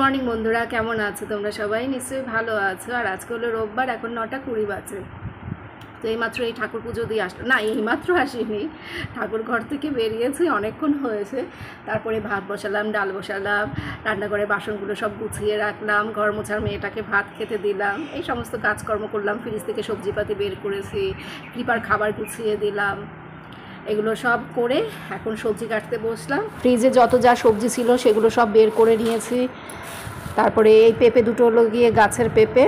Morning বন্ধুরা, কেমন আছো তোমরা? সবাই নিশ্চয়ই ভালো আছো। আর আজকে হলো রোববার, এখন 9:20 বাজে। তো এইমাত্র এই ঠাকুর পুজো দিয়ে আসলো, না এইমাত্র আসিনি, ঠাকুর ঘর থেকে বেরিয়েছি, অনেকক্ষণ হয়েছে। তারপরে ভাত বসালাম, ডাল বসালাম, রান্নাঘরে বাসনগুলো সব গুছিয়ে রাখলাম, ঘর মোছার মেয়েটাকে ভাত খেতে দিলাম, এই সমস্ত কাজকর্ম করলাম। ফ্রিজ থেকে সবজিপাতি বের করেছি, কৃপার খাবার গুছিয়ে দিলাম, এগুলো সব করে এখন সবজি কাটতে বসলাম। ফ্রিজে যত যা সবজি ছিল সেগুলো সব বের করে নিয়েছি। তারপরে এই পেঁপে দুটো হলো গিয়ে গাছের পেঁপে,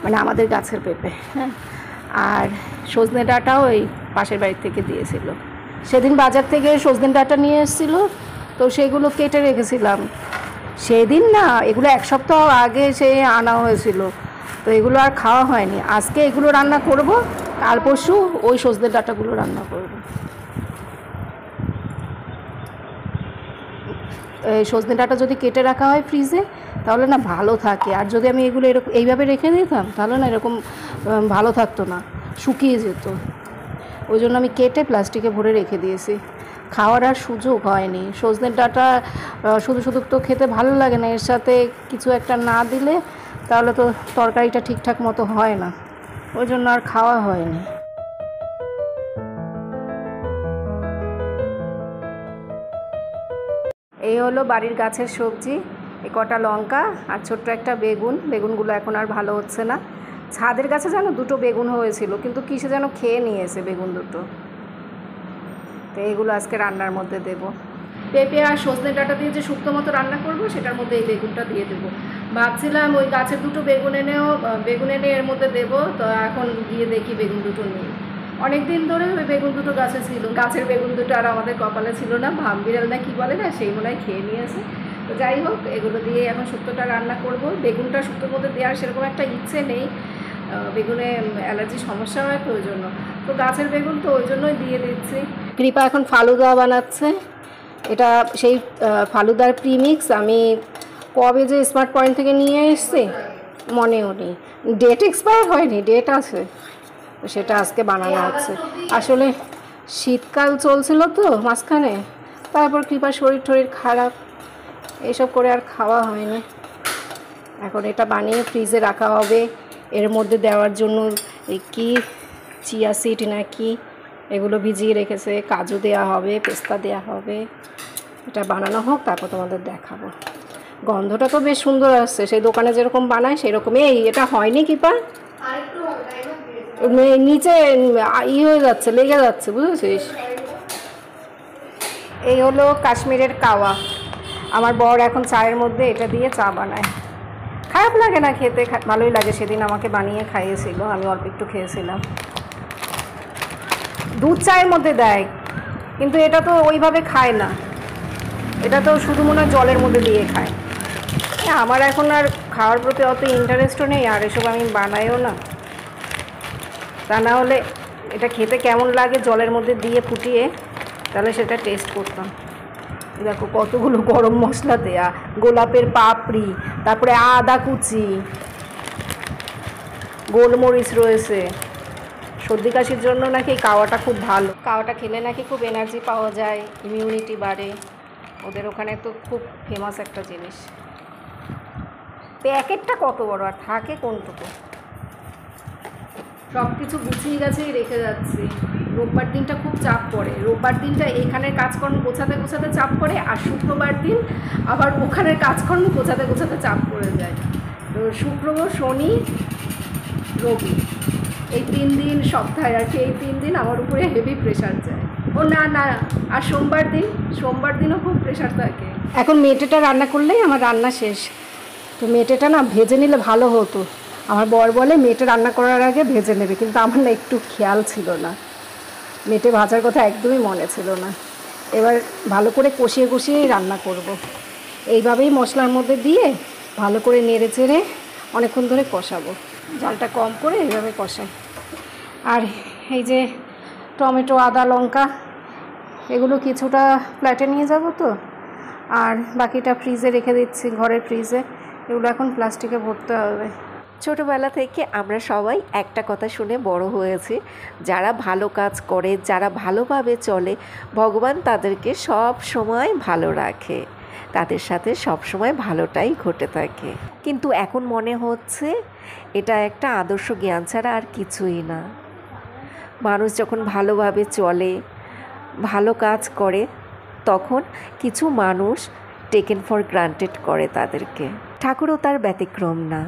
মানে আমাদের গাছের পেঁপে, হ্যাঁ। আর সজনে ডাঁটাও এই পাশের বাড়ির থেকে দিয়েছিল। সেদিন বাজার থেকে সজনে ডাঁটা নিয়ে এসেছিলো, তো সেগুলো কেটে রেখেছিলাম। সেদিন না, এগুলো এক সপ্তাহ আগে সে আনা হয়েছিল, তো এগুলো আর খাওয়া হয়নি। আজকে এগুলো রান্না করব, কাল পরশু ওই সজনে ডাঁটাগুলো রান্না করব। এই সজনে ডাঁটা যদি কেটে রাখা হয় ফ্রিজে তাহলে না ভালো থাকে, আর যদি আমি এগুলো এরকম এইভাবে রেখে দিতাম তাহলে না এরকম ভালো থাকতো না, শুকিয়ে যেত। ওই জন্য আমি কেটে প্লাস্টিকে ভরে রেখে দিয়েছি, খাওয়ার আর সুযোগ হয়নি। সজনে ডাঁটা শুধু শুধু তো খেতে ভালো লাগে না, এর সাথে কিছু একটা না দিলে তাহলে তো তরকারিটা ঠিকঠাক মতো হয় না, ওই জন্য আর খাওয়া হয়নি। এই হলো বাড়ির গাছের সবজি, এই কটা লঙ্কা আর ছোট্ট একটা বেগুন। বেগুনগুলো এখন আর ভালো হচ্ছে না। ছাদের গাছে যেন দুটো বেগুন হয়েছিল, কিন্তু কিসে যেন খেয়ে নিয়েছে বেগুন দুটো। তো এইগুলো আজকে রান্নার মধ্যে দেব। পেঁপে আর সজনে ডাঁটা দিয়ে যে শুক্তো মতো রান্না করব, সেটার মধ্যে এই বেগুনটা দিয়ে দেবো। ভাবছিলাম ওই গাছের দুটো বেগুন এনে এর মধ্যে দেবো, তো এখন গিয়ে দেখি বেগুন দুটো নেই। অনেক দিন ধরে ওই বেগুন দুটো গাছে ছিল, গাছের বেগুন দুটো আর আমাদের কপালে ছিল না, ভামবিড়াল না কি বলে না, সেই মনে হয় খেয়ে নিয়েছে। তো যাই হোক, এগুলো দিয়ে এখন শুক্তোটা রান্না করব। বেগুনটা শুক্তোর মধ্যে দেওয়ার সেরকম একটা ইচ্ছে নেই, বেগুনে অ্যালার্জি সমস্যা হয় তো ওই জন্য। তো গাছের বেগুন তো ওই জন্যই দিয়ে দিচ্ছি। কৃপা এখন ফালুদা বানাচ্ছে, এটা সেই ফালুদার প্রিমিক্স। আমি কবে যে স্মার্ট পয়েন্ট থেকে নিয়ে এসছি মনেও নেই, ডেট এক্সপায়ার হয়নি, ডেট আছে, সেটা আজকে বানানো হচ্ছে। আসলে শীতকাল চলছিল তো মাঝখানে, তারপর কৃপার শরীর খারাপ, এইসব করে আর খাওয়া হয়নি। এখন এটা বানিয়ে ফ্রিজে রাখা হবে। এর মধ্যে দেওয়ার জন্য এই কি চিয়া সিড নাকি এগুলো ভিজিয়ে রেখেছে, কাজু দেওয়া হবে, পেস্তা দেওয়া হবে। এটা বানানো হোক, তারপর তোমাদের দেখাবো। গন্ধটা তো বেশ সুন্দর আসছে, সেই দোকানে যেরকম বানায় সেরকমই। এটা হয়নি কৃপা, নিচে হয়ে যাচ্ছে, লেগে যাচ্ছে, বুঝেছিস? এই হলো কাশ্মীরের কাওয়া। আমার বর এখন চায়ের মধ্যে এটা দিয়ে চা বানায়। খারাপ লাগে না খেতে, ভালোই লাগে। সেদিন আমাকে বানিয়ে খাইয়েছিল, আমি অল্প একটু খেয়েছিলাম। দুধ চায়ের মধ্যে দেয়, কিন্তু এটা তো ওইভাবে খায় না, এটা তো শুধু মনে হয় জলের মধ্যে দিয়ে খায়। আমার এখন আর খাওয়ার প্রতি অত ইন্টারেস্টও নেই, আর এসব আমি বানাইও না। তা না হলে এটা খেতে কেমন লাগে জলের মধ্যে দিয়ে ফুটিয়ে, তাহলে সেটা টেস্ট করতাম। দেখো কতগুলো গরম মশলা দেয়া, গোলাপের পাপড়ি, তারপরে আদা কুচি, গোলমরিচ রয়েছে। সর্দি কাশির জন্য নাকি এই কাওয়াটা খুব ভালো, কাওয়াটা খেলে নাকি খুব এনার্জি পাওয়া যায়, ইমিউনিটি বাড়ে। ওদের ওখানে তো খুব ফেমাস একটা জিনিস। প্যাকেটটা কত বড়, আর থাকে কোনটুকু। সব কিছু গুছিয়ে গাছিয়ে রেখে যাচ্ছি। রোববার দিনটা খুব চাপ পড়ে, রোববার দিনটা এখানের কাজকর্ম গোছাতে গোছাতে চাপ পড়ে, আর শুক্রবার দিন আবার ওখানের কাজকর্ম গোছাতে গোছাতে চাপ পড়ে যায়। তো শুক্র, শনি, রবি, এই 3 দিন সপ্তাহে আর কি, এই 3 দিন আমার উপরে হেভি প্রেশার যায়। ও না, আর সোমবার দিনও খুব প্রেশার থাকে। এখন মেটেটা রান্না করলেই আমার রান্না শেষ। তো মেটেটা না ভেজে নিলে ভালো হতো। আমার বর বলে মেটে রান্না করার আগে ভেজে নেবে, কিন্তু আমার না একটু খেয়াল ছিল না, মেটে ভাজার কথা একদমই মনে ছিল না। এবার ভালো করে কষিয়েই রান্না করব। এইভাবেই মশলার মধ্যে দিয়ে ভালো করে নেড়ে চেড়ে অনেকক্ষণ ধরে কষাবো, জালটা কম করে এইভাবে কষাই। আর এই যে টমেটো, আদা, লঙ্কা, এগুলো কিছুটা ফ্ল্যাটে নিয়ে যাব তো, আর বাকিটা ফ্রিজে রেখে দিচ্ছি, ঘরের ফ্রিজে। এগুলো এখন প্লাস্টিকে ভরতে হবে। ছোটোবেলা থেকে আমরা সবাই একটা কথা শুনে বড় হয়েছি, যারা ভালো কাজ করে, যারা ভালোভাবে চলে, ভগবান তাদেরকে সব সময় ভালো রাখে। তাদের সাথে সবসময় ভালোটাই ঘটে থাকে। কিন্তু এখন মনে হচ্ছে এটা একটা আদর্শ জ্ঞান ছাড়া আর কিছুই না। মানুষ যখন ভালোভাবে চলে, ভালো কাজ করে, তখন কিছু মানুষ টেকেন ফর গ্রান্টেড করে তাদেরকে। ঠাকুরও তার ব্যতিক্রম না,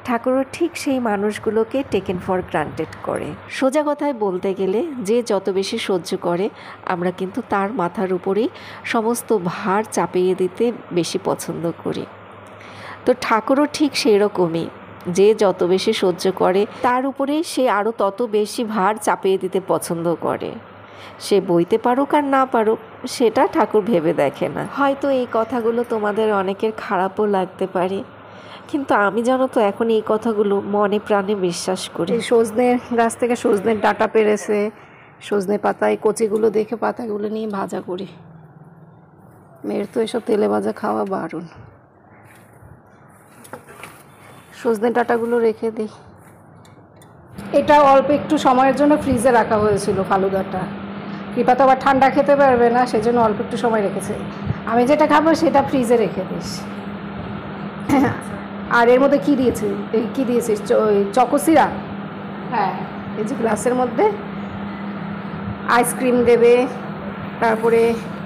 ঠাকুরও ঠিক সেই মানুষগুলোকে টেকেন ফর গ্রান্টেড করে। সোজা কথায় বলতে গেলে যে যত বেশি সহ্য করে, আমরা কিন্তু তার মাথার উপরেই সমস্ত ভার চাপিয়ে দিতে বেশি পছন্দ করি। তো ঠাকুরও ঠিক সেই রকমই, যে যত বেশি সহ্য করে তার উপরেই সে আরও তত বেশি ভার চাপিয়ে দিতে পছন্দ করে। সে বইতে পারুক আর না পারুক সেটা ঠাকুর ভেবে দেখে না। হয়তো এই কথাগুলো তোমাদের অনেকের খারাপও লাগতে পারে, কিন্তু আমি জানো তো এখন এই কথাগুলো মনে প্রাণে বিশ্বাস করি। এই সজনে গাছ থেকে সজনের ডাঁটা পেরেছে, সজনে পাতায় কচিগুলো দেখে পাতাগুলো নিয়ে ভাজা করি। মেয়ের তো এসব তেলে ভাজা খাওয়া বারণ। সজনে ডাঁটাগুলো রেখে দিই। এটা অল্প একটু সময়ের জন্য ফ্রিজে রাখা হয়েছিল ফালুদাটা। কৃপা তো আবার ঠান্ডা খেতে পারবে না, সেজন্য অল্প একটু সময় রেখেছে। আমি যেটা খাবো সেটা ফ্রিজে রেখে দিস। আর এর মধ্যে কী দিয়েছি, এই কী দিয়েছিস, চকোসিরা? হ্যাঁ, এই যে গ্লাসের মধ্যে আইসক্রিম দেবে, তারপরে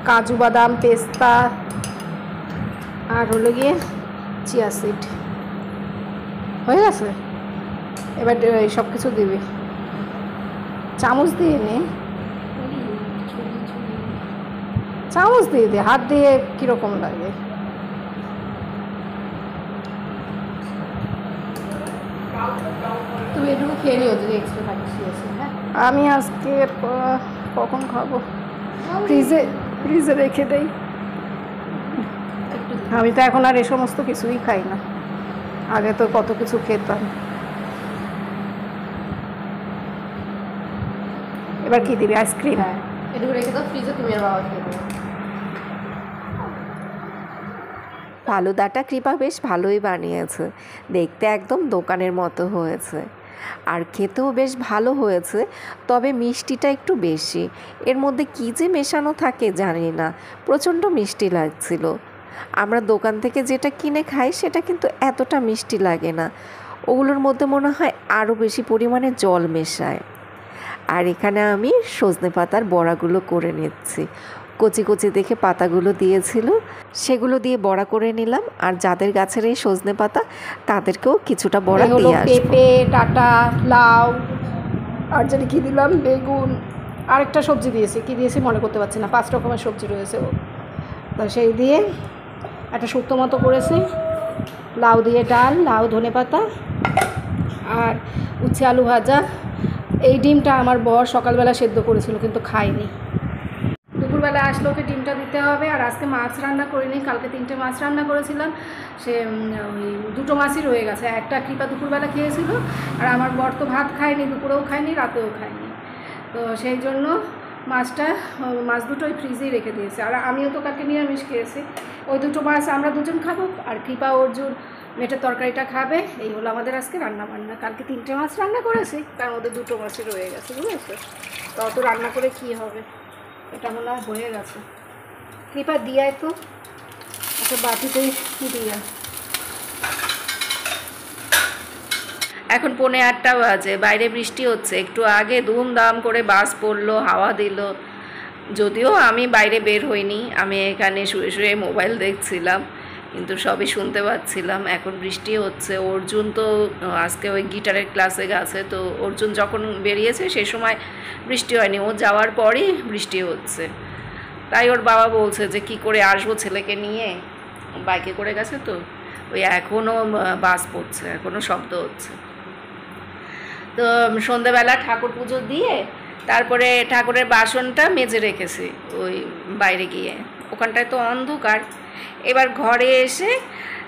কাজু বাদাম, পেস্তা, আর হলো গিয়ে চিয়া সিড। হয়ে গেছে। এবার সব কিছু দিবি। চামচ দিয়ে নে, চামচ দিয়ে দে, হাত দিয়ে কীরকম লাগে। তুমি এটুকু খেয়ে নিও যদি এক্সট্রা থাকে। হ্যাঁ, আমি আজকে কখন খাবো, ফ্রিজে রেখে দেই। আমি তো এখন আর এ সমস্ত কিছুই খাই না, আগে তো কত কিছু খেতাম। এবার কি দিবি, আইসক্রিম? হ্যাঁ, এটুকু রেখে দাও ফ্রিজে, তুমি আর বাবা খেয়ে দেবো। ফালুদাটা কৃপা বেশ ভালোই বানিয়েছে, দেখতে একদম দোকানের মতো হয়েছে, আর খেতেও বেশ ভালো হয়েছে। তবে মিষ্টিটা একটু বেশি, এর মধ্যে কী যে মেশানো থাকে জানি না, প্রচণ্ড মিষ্টি লাগছিল। আমরা দোকান থেকে যেটা কিনে খাই সেটা কিন্তু এতটা মিষ্টি লাগে না, ওগুলোর মধ্যে মনে হয় আরও বেশি পরিমাণে জল মেশায়। আর এখানে আমি সজনে পাতার বড়াগুলো করে নিচ্ছি। কচি কচি দেখে পাতাগুলো দিয়েছিল, সেগুলো দিয়ে বড়া করে নিলাম। আর যাদের গাছের এই সজনে পাতা তাদেরকেও কিছুটা বড়া দিয়ে আসবো। পেঁপে, ডাঁটা, লাউ, আর জানি কী দিলাম, বেগুন, আরেকটা সবজি দিয়েছি, কী দিয়েছি মনে করতে পারছি না, 5 রকমের সবজি রয়েছে। তো সেই দিয়ে একটা শুক্তো মতো করেছি। লাউ দিয়ে ডাল, লাউ, ধনেপাতা আর উচ্ছে আলু ভাজা। এই ডিমটা আমার বর সকালবেলা সেদ্ধ করেছিল কিন্তু খাইনি। দুপুরবেলা আসলে ওকে ডিমটা দিতে হবে। আর আজকে মাছ রান্না করিনি, কালকে 3টে মাছ রান্না করেছিলাম, সে ওই 2টো মাছই রয়ে গেছে। একটা কৃপা দুপুরবেলা খেয়েছিল, আর আমার বর তো ভাত খায়নি, দুপুরেও খায়নি, রাতেও খায়নি। তো সেই জন্য মাছ দুটো ওই ফ্রিজেই রেখে দিয়েছে। আর আমিও তো কালকে নিরামিষ খেয়েছি। ওই 2টো মাছ আমরা দুজন খাবো, আর কৃপা অর্জুন মেটের তরকারিটা খাবে। এই হলো আমাদের আজকে রান্না বান্না। কালকে 3টে মাছ রান্না করেছি, তার মধ্যে 2টো মাছই রয়ে গেছে, বুঝেছো? তো অত রান্না করে কী হবে, এটা মনে হয় হয়ে গেছে। কৃপা দিয়ায় তো একটা বাটিতেই দিয়া। এখন 7:45 বাজে, বাইরে বৃষ্টি হচ্ছে। একটু আগে ধুমধাম করে বাস পড়লো, হাওয়া দিল। যদিও আমি বাইরে বের হইনি, আমি এখানে শুয়ে শুয়ে মোবাইল দেখছিলাম, কিন্তু সবই শুনতে পাচ্ছিলাম। এখন বৃষ্টি হচ্ছে। অর্জুন তো আজকে ওই গিটারের ক্লাসে গেছে, তো অর্জুন যখন বেরিয়েছে সেই সময় বৃষ্টি হয়নি, ও যাওয়ার পরই বৃষ্টি হচ্ছে। তাই ওর বাবা বলছে যে কি করে আসবো ছেলেকে নিয়ে, বাইকে করে গেছে তো, ওই এখনও বাস পড়ছে, এখনও শব্দ হচ্ছে। তো সন্ধ্যেবেলা ঠাকুর পুজো দিয়ে তারপরে ঠাকুরের বাসনটা মেজে রেখেছি ওই বাইরে গিয়ে, ওখানটায় তো অন্ধকার। এবার ঘরে এসে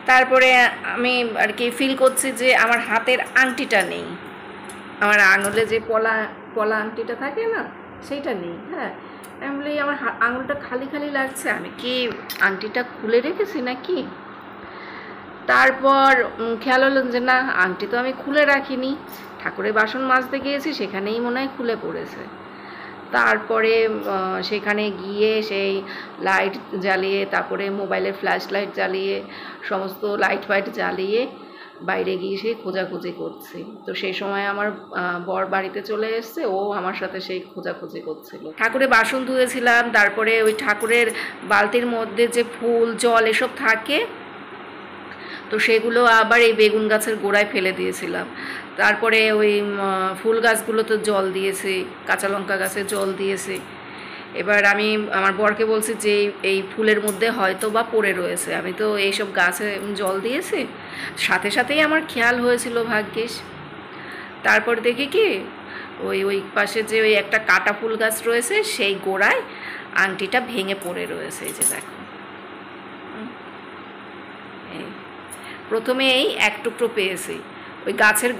তারপরে আমি আর কি ফিল করছি যে আমার হাতের আংটিটা নেই, আমার আঙুলে যে পলা আংটিটা থাকে না, সেইটা নেই। হ্যাঁ, আমি বলি আমার আঙুলটা খালি খালি লাগছে, আমি কি আংটিটা খুলে রেখেছি নাকি? তারপর খেয়াল হলো যে না, আংটি তো আমি খুলে রাখিনি, ঠাকুরের বাসন মাজতে গিয়েছি, সেখানেই মনে হয় খুলে পড়েছে। তারপরে সেখানে গিয়ে সেই লাইট জ্বালিয়ে, তারপরে মোবাইলের ফ্ল্যাশ লাইট জ্বালিয়ে, সমস্ত লাইট ফাইট জ্বালিয়ে বাইরে গিয়ে সেই খোঁজাখুঁজি করছি। তো সেই সময় আমার বর বাড়িতে চলে এসছে, ও আমার সাথে সেই খোঁজাখুঁজি করছিল। ঠাকুরের বাসন ধুয়েছিলাম, তারপরে ওই ঠাকুরের বালতির মধ্যে যে ফুল জল এসব থাকে, তো সেগুলো আবার এই বেগুন গাছের গোড়ায় ফেলে দিয়েছিলাম। তারপরে ওই ফুল গাছগুলোতে জল দিয়েছি, কাঁচা লঙ্কা গাছে জল দিয়েছি। এবার আমি আমার বরকে বলছি যে এই ফুলের মধ্যে হয়তো বা পড়ে রয়েছে, আমি তো এইসব গাছে জল দিয়েছি। সাথে সাথেই আমার খেয়াল হয়েছিল ভাগ্যিস। তারপর দেখি কি ওই পাশে যে ওই একটা কাটা ফুল গাছ রয়েছে, সেই গোড়ায় আংটিটা ভেঙে পড়ে রয়েছে। এই যে দেখো, প্রথমে এই এক টুকরো পেয়েছি, ওই গাছের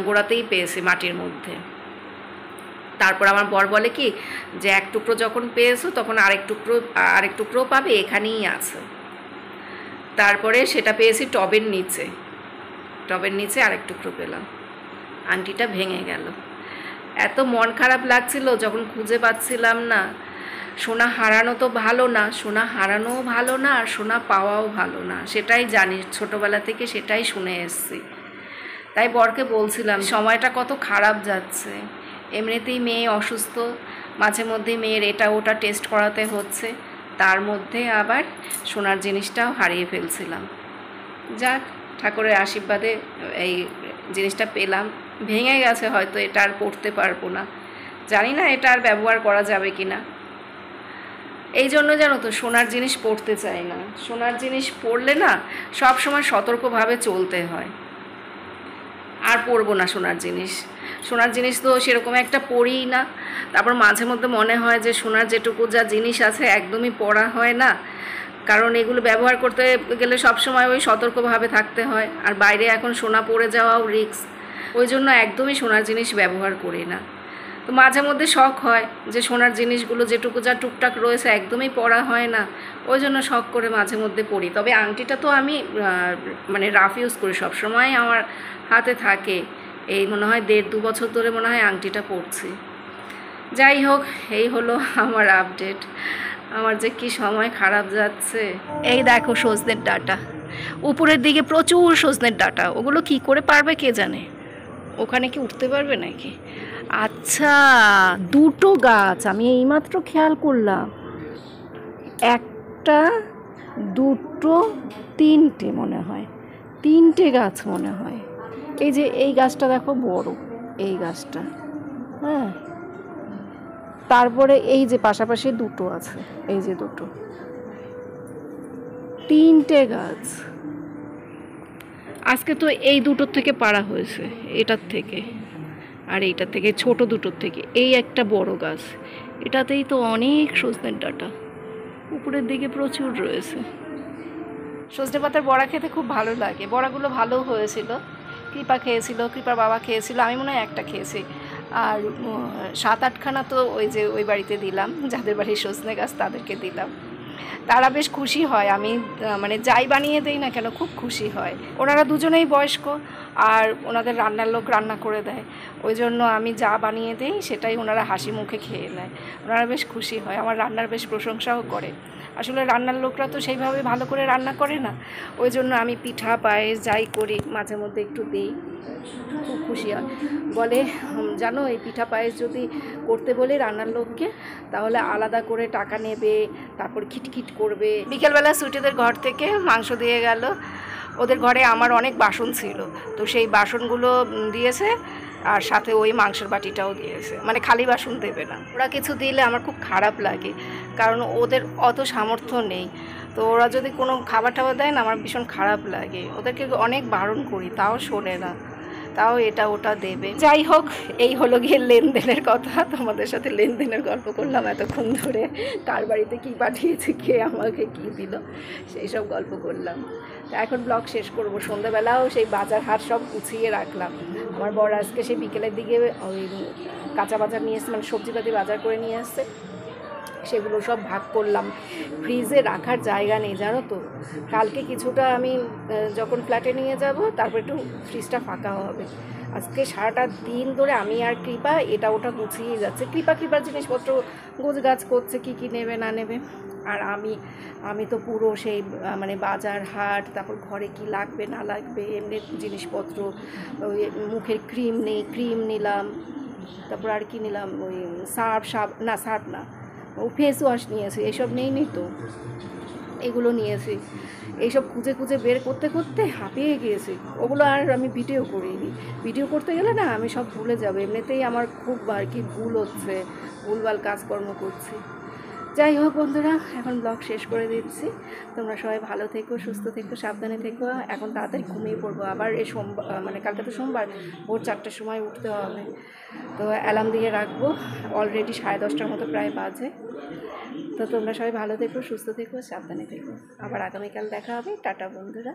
গোড়াতেই পেয়েছি মাটির মধ্যে। তারপর আমার বর বলে কি যে এক টুকরো যখন পেয়েছো তখন আরেক টুকরো পাবে, এখানেই আছে। তারপরে সেটা পেয়েছি টবের নিচে আরেক টুকরো পেলাম, আংটিটা ভেঙে গেল। এত মন খারাপ লাগছিল যখন খুঁজে পাচ্ছিলাম না। সোনা হারানো তো ভালো না, সোনা হারানোও ভালো না, আর সোনা পাওয়াও ভালো না, সেটাই জানি, ছোটোবেলা থেকে সেটাই শুনে এসছি। তাই বরকে বলছিলাম সময়টা কত খারাপ যাচ্ছে। এমনিতেই মেয়ে অসুস্থ, মাঝে মধ্যে মেয়ের এটা ওটা টেস্ট করাতে হচ্ছে, তার মধ্যে আবার সোনার জিনিসটাও হারিয়ে ফেলছিলাম। যাক, ঠাকুরের আশীর্বাদে এই জিনিসটা পেলাম। ভেঙে গেছে, হয়তো এটা আর পড়তে পারবো না, জানি না এটা আর ব্যবহার করা যাবে কি না। এই জন্য জানো তো সোনার জিনিস পড়তে চাই না। সোনার জিনিস পড়লে না সব সময় সতর্কভাবে চলতে হয়। আর পরবো না সোনার জিনিস তো সেরকম একটা পরিই না। তারপর মাঝে মধ্যে মনে হয় যে সোনার যেটুকু যা জিনিস আছে একদমই পরা হয় না, কারণ এগুলো ব্যবহার করতে গেলে সবসময় ওই সতর্কভাবে থাকতে হয়। আর বাইরে এখন সোনা পড়ে যাওয়াও রিস্ক, ওই জন্য একদমই সোনার জিনিস ব্যবহার করি না। তো মাঝে মধ্যে শখ হয় যে সোনার জিনিসগুলো যেটুকু যা টুকটাক রয়েছে একদমই পরা হয় না, ওই জন্য শখ করে মাঝে মধ্যে পরি। তবে আংটিটা তো আমি মানে রাফ ইউজ করি, সবসময় আমার হাতে থাকে। এই মনে হয় 1.5-2 বছর ধরে মনে হয় আংটিটা পরছি। যাই হোক, এই হলো আমার আপডেট। আমার যে কি সময় খারাপ যাচ্ছে। এই দেখো সজনের ডাঁটা, উপরের দিকে প্রচুর সজনের ডাঁটা, ওগুলো কি করে পারবে কে জানে, ওখানে কি উঠতে পারবে নাকি। আচ্ছা, 2টো গাছ আমি এইমাত্র খেয়াল করলাম, 1টা 2টো 3টে মনে হয়, 3টে গাছ মনে হয়। এই যে এই গাছটা দেখো বড়, এই গাছটা, হ্যাঁ, তারপরে এই যে পাশাপাশি 2টো আছে, এই যে 2টো, 3টে গাছ। আজকে তো এই 2টোর থেকে পাড়া হয়েছে, এটার থেকে আর এইটার থেকে, ছোট 2টোর থেকে। এই একটা বড় গাছ, এটাতেই তো অনেক সজনের ডাঁটা, উপরের দিকে প্রচুর রয়েছে। সজনে পাতার বড়া খেতে খুব ভালো লাগে, বড়াগুলো ভালো হয়েছিল। কৃপা খেয়েছিল, কৃপার বাবা খেয়েছিল, আমি মনে হয় একটা খেয়েছি। আর 7-8খানা তো ওই বাড়িতে দিলাম, যাদের বাড়ির সজনে গাছ তাদেরকে দিলাম। তারা বেশ খুশি হয়, আমি মানে যাই বানিয়ে দেই না কেন খুব খুশি হয়। ওনারা দুজনেই বয়স্ক, আর ওনাদের রান্নার লোক রান্না করে দেয়, ওই জন্য আমি যা বানিয়ে দেই সেটাই ওনারা হাসি মুখে খেয়ে নেয়। ওনারা বেশ খুশি হয়, আমার রান্নার বেশ প্রশংসাও করে। আসলে রান্নার লোকরা তো সেইভাবে ভালো করে রান্না করে না, ওই জন্য আমি পিঠা পায়েস যাই করি মাঝে মধ্যে একটু দিই, খুব খুশি হয়। বলে জানো, এই পিঠা পায়েস যদি করতে বলে রান্নার লোককে, তাহলে আলাদা করে টাকা নেবে, তারপর খিটখিট করবে। বিকেলবেলা সুইটিদের ঘর থেকে মাংস দিয়ে গেল, ওদের ঘরে আমার অনেক বাসন ছিল, তো সেই বাসনগুলো দিয়েছে, আর সাথে ওই মাংসের বাটিটাও দিয়েছে, মানে খালি বাসন দেবে না। ওরা কিছু দিলে আমার খুব খারাপ লাগে, কারণ ওদের অত সামর্থ্য নেই। তো ওরা যদি কোনো খাবার টাবার দেয় না, আমার ভীষণ খারাপ লাগে। ওদেরকে অনেক বারণ করি, তাও শোনে না, তাও এটা ওটা দেবে। যাই হোক, এই হলো গিয়ে লেনদেনের কথা। তোমাদের সাথে লেনদেনের গল্প করলাম এতক্ষণ ধরে, কার বাড়িতে কী পাঠিয়েছে, কে আমাকে কী দিল, সেই সব গল্প করলাম। তা এখন ব্লগ শেষ করব। সন্ধ্যাবেলাও সেই বাজার হাট সব গুছিয়ে রাখলাম। আমার বর আজকে সেই বিকেলের দিকে ওই কাঁচা বাজার নিয়ে এসছে, মানে সবজিপাতি বাজার করে নিয়ে আসছে, সেগুলো সব ভাগ করলাম। ফ্রিজে রাখার জায়গা নেই জানো তো। কালকে কিছুটা আমি যখন ফ্ল্যাটে নিয়ে যাব, তারপর একটু ফ্রিজটা ফাঁকা হবে, আজকে সারাটা দিন ধরে আমি আর কৃপা এটা ওটা গুছিয়ে যাচ্ছে। কৃপার জিনিসপত্র গোছগাছ করছে, কী কী নেবে না নেবে। আর আমি তো পুরো সেই মানে বাজার হাট, তারপর ঘরে কি লাগবে না লাগবে এমনি জিনিসপত্র, ওই মুখের ক্রিম নেই, ক্রিম নিলাম, তারপর আর কি নিলাম, ওই সার্ফ না, ও ফেস ওয়াশ নিয়েছি, এইসব নেই তো, এগুলো নিয়েছি। এইসব খুঁজে খুঁজে বের করতে করতে হাঁপিয়ে গিয়েছি। ওগুলো আর আমি ভিডিও করিনি। ভিডিও করতে গেলে না আমি সব ভুলে যাবো, এমনিতেই আমার খুব আর কি ভুল হচ্ছে, ভুলভাল কাজকর্ম করছি। যাই হোক বন্ধুরা, এখন ব্লগ শেষ করে দিচ্ছি। তোমরা সবাই ভালো থেকো, সুস্থ থেকো, সাবধানে থেকো। এখন তাড়াতাড়ি ঘুমিয়ে পড়বো। আবার এই সোমবার মানে কালকে তো সোমবার, ভোর 4টার সময় উঠতে হবে। তো অ্যালার্ম দিয়ে রাখবো, অলরেডি 10:30টার মতো প্রায় বাজে। তো তোমরা সবাই ভালো থেকো, সুস্থ থেকো, সাবধানে থেকো। আবার আগামীকাল দেখা হবে। টাটা বন্ধুরা।